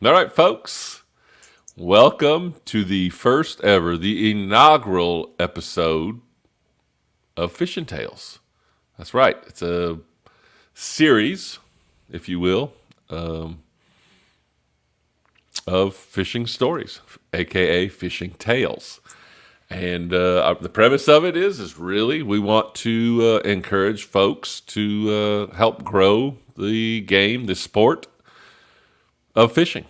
All right, folks. Welcome to the first ever, the inaugural episode of Fishin' Tales. That's right. It's a series, if you will, of fishing stories, aka fishing tales. And the premise of it is really we want to encourage folks to help grow the game, the sport of fishing,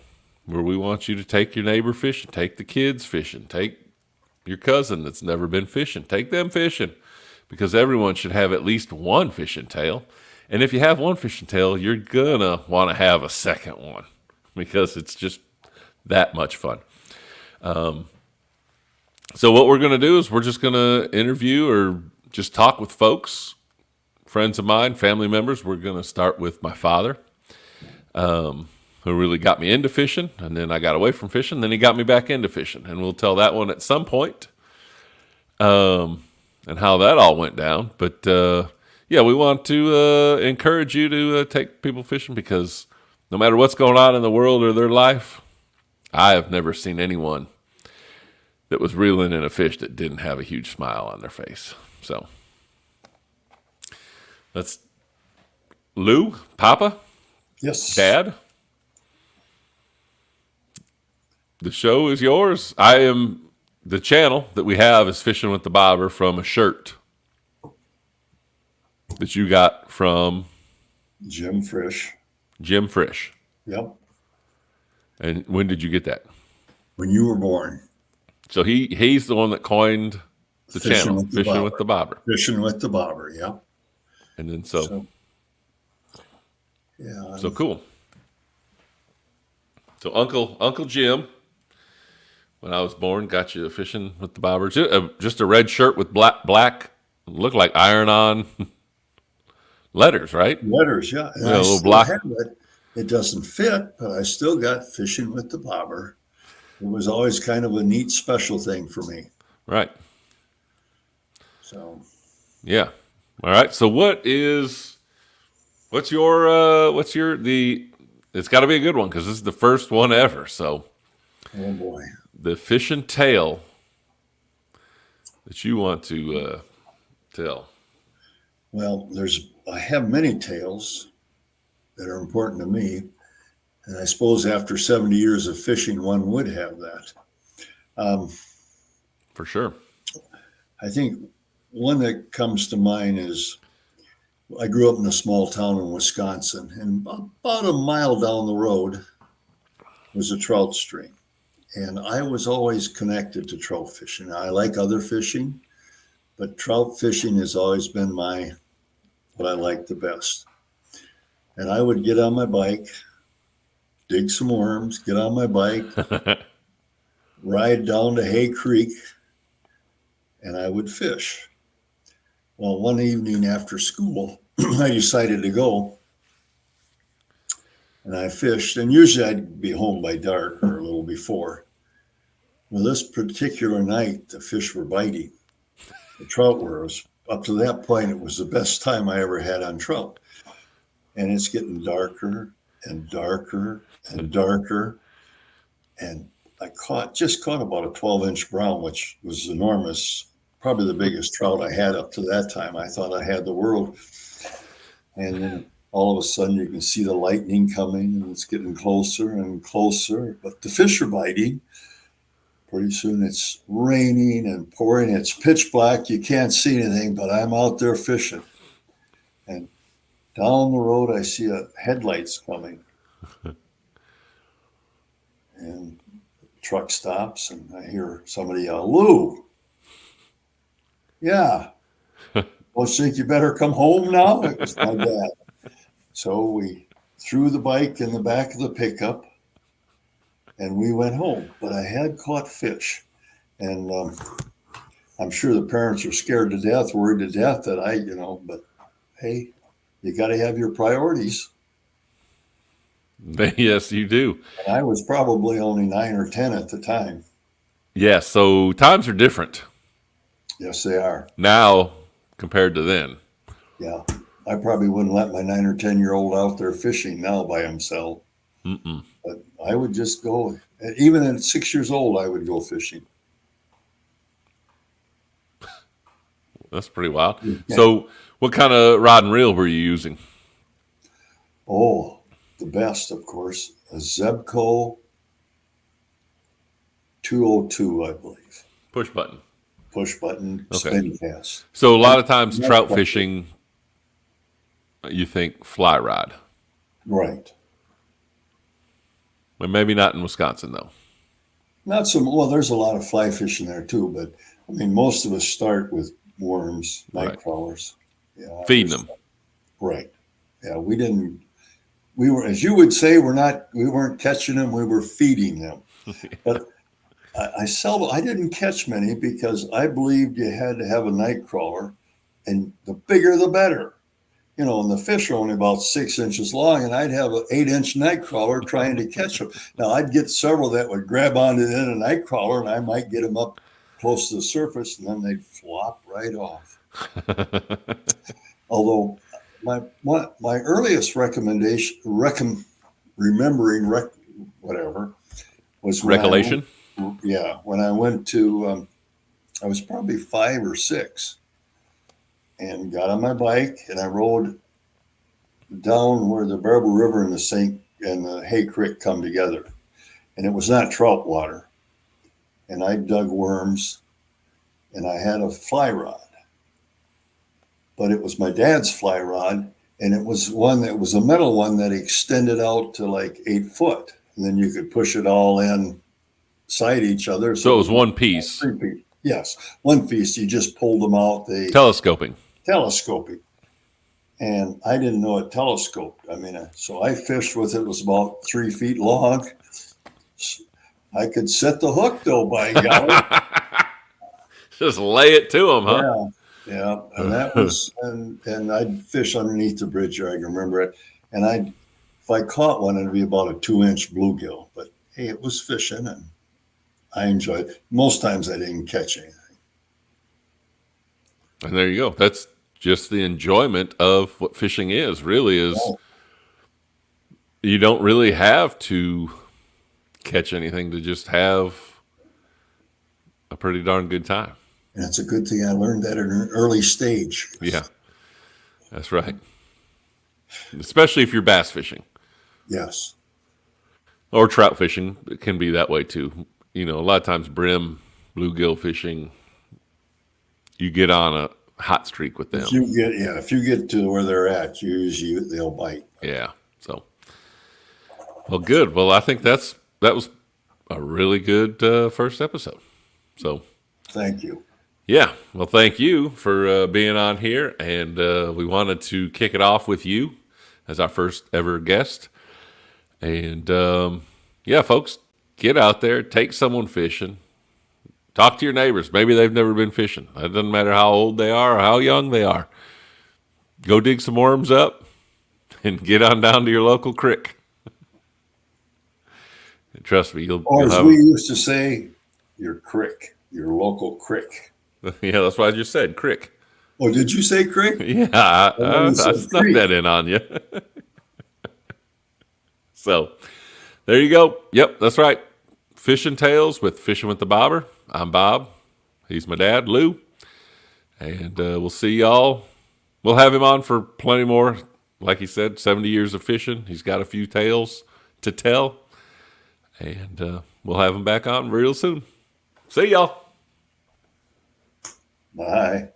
where we want you to take your neighbor fishing, take the kids fishing, take your cousin that's never been fishing, take them fishing, because everyone should have at least one fishing tail. And if you have one fishing tail, you're gonna want to have a second one because it's just that much fun. So what we're gonna do is we're just gonna interview or just talk with folks, friends of mine, family members. We're gonna start with my father, who really got me into fishing, and then I got away from fishing, then he got me back into fishing, and we'll tell that one at some point, and how that all went down. But yeah, we want to encourage you to take people fishing because no matter what's going on in the world or their life, I have never seen anyone that was reeling in a fish that didn't have a huge smile on their face. So let's, Lou, Papa, Yes. Dad, the show is yours. I am the channel that we have is Fishing with the Bobber from a shirt that you got from Jim Frisch. Jim Frisch. Yep. And when did you get that? When you were born. So he's the one that coined the channel, Fishing with the Bobber. Fishing with the Bobber, yep. And then yeah. So cool. So Uncle Jim, when I was born, got you Fishing with the Bobber. Just a red shirt with black, looked like iron-on letters, right? Letters, yeah. And Yeah, I a little still block. have it. It doesn't fit, but I still got Fishing with the Bobber. It was always kind of a neat special thing for me. Right. So Yeah. All right. So what's it's got to be a good one because this is the first one ever. So oh boy. the fishing tale that you want to tell. Well, I have many tales that are important to me. And I suppose after 70 years of fishing, one would have that. For sure. I think one that comes to mind is I grew up in a small town in Wisconsin, and about a mile down the road was a trout stream. And I was always connected to trout fishing. I like other fishing, but trout fishing has always been what I like the best. And I would get on my bike, dig some worms, get on my bike, ride down to Hay Creek, and I would fish. Well, one evening after school, I decided to go, and I fished. And usually I'd be home by dark or a little before. Well, this particular night, the fish were biting. The trout were. Up to that point, it was the best time I ever had on trout. And it's getting darker and darker and darker. And I just caught about a 12-inch brown, which was enormous. Probably the biggest trout I had up to that time. I thought I had the world. And then all of a sudden you can see the lightning coming and it's getting closer and closer. But the fish are biting. Pretty soon it's raining and pouring. It's pitch black. You can't see anything, but I'm out there fishing. And down the road I see headlights coming. And the truck stops and I hear somebody yell, "Lou." Yeah. Well, think you better come home now? It was my dad. So we threw the bike in the back of the pickup and we went home. But I had caught fish. And I'm sure the parents are scared to death, worried to death that but hey, you got to have your priorities. Yes, you do. And I was probably only 9 or 10 at the time. Yeah. So times are different Yes, they are. now compared to then. Yeah. I probably wouldn't let my 9 or 10-year-old out there fishing now by himself. But I would just go, even at 6 years old, I would go fishing. That's pretty wild. Yeah. So, what kind of rod and reel were you using? Oh, the best, of course, a Zebco 202, I believe. Push button. Push button Okay. spin cast. So, a lot And of times not trout quite- fishing, you think fly rod. right. But maybe not in Wisconsin, though. Not so well. There's a lot of fly fishing there too, but I mean, most of us start with worms, night Right. crawlers. Yeah, Feeding them. right. Yeah, we didn't. We were, as you would say, we're not. We weren't catching them. We were feeding them. But I didn't catch many because I believed you had to have a night crawler, and the bigger the better. You know, and the fish are only about 6 inches long, and I'd have an 8 inch night crawler trying to catch them. Now, I'd get several that would grab onto the end of a night crawler, and I might get them up close to the surface, and then they'd flop right off. Although, my earliest whatever, was Recollection? when I went to, I was probably 5 or 6 and got on my bike and I rode down where the Barber River and the St. and the Hay Creek come together. And it was not trout water. And I dug worms and I had a fly rod. But it was my dad's fly rod. And it was one that was a metal one that extended out to like 8 foot. And then you could push it all in side each other. So, it was one piece. 3 piece. Yes, one piece. You just pulled them out. They Telescoping. telescoping. And I didn't know it telescoped. I mean, so I fished with it. It was about 3 feet long. I could set the hook though, by golly. Just lay it to them, huh? Yeah, and that was, and I'd fish underneath the bridge there. I can remember it. And if I caught one, it'd be about a 2 inch bluegill. But hey, it was fishing, and I enjoyed it. Most times I didn't catch anything. And there you go. That's just the enjoyment of what fishing is, really, is Oh, you don't really have to catch anything to just have a pretty darn good time. and it's a good thing I learned that at an early stage. Yeah, that's right. Especially if you're bass fishing Yes. or trout fishing, it can be that way too. You know, a lot of times brim, bluegill fishing, you get on a hot streak with them. If you get to where they're at, usually they'll bite. Yeah. So, well, good. Well, I think that was a really good first episode. So, Thank you. yeah. Well, thank you for being on here, and we wanted to kick it off with you as our first ever guest. And yeah, folks, get out there, take someone fishing. Talk to your neighbors. Maybe they've never been fishing. It doesn't matter how old they are or how young they are. Go dig some worms up and get on down to your local creek. And trust me, you'll Or as have. we used to say, your crick, your local crick. Yeah, that's what I just said, creek. Oh, did you say crick? Yeah, thought I you said snuck creek. that in on you. So, there you go. Yep, that's right. Fishing Tales with Fishing with the Bobber. I'm Bob. He's my dad, Lou. And we'll see y'all. We'll have him on for plenty more. Like he said, 70 years of fishing. He's got a few tales to tell. And we'll have him back on real soon. See y'all. Bye.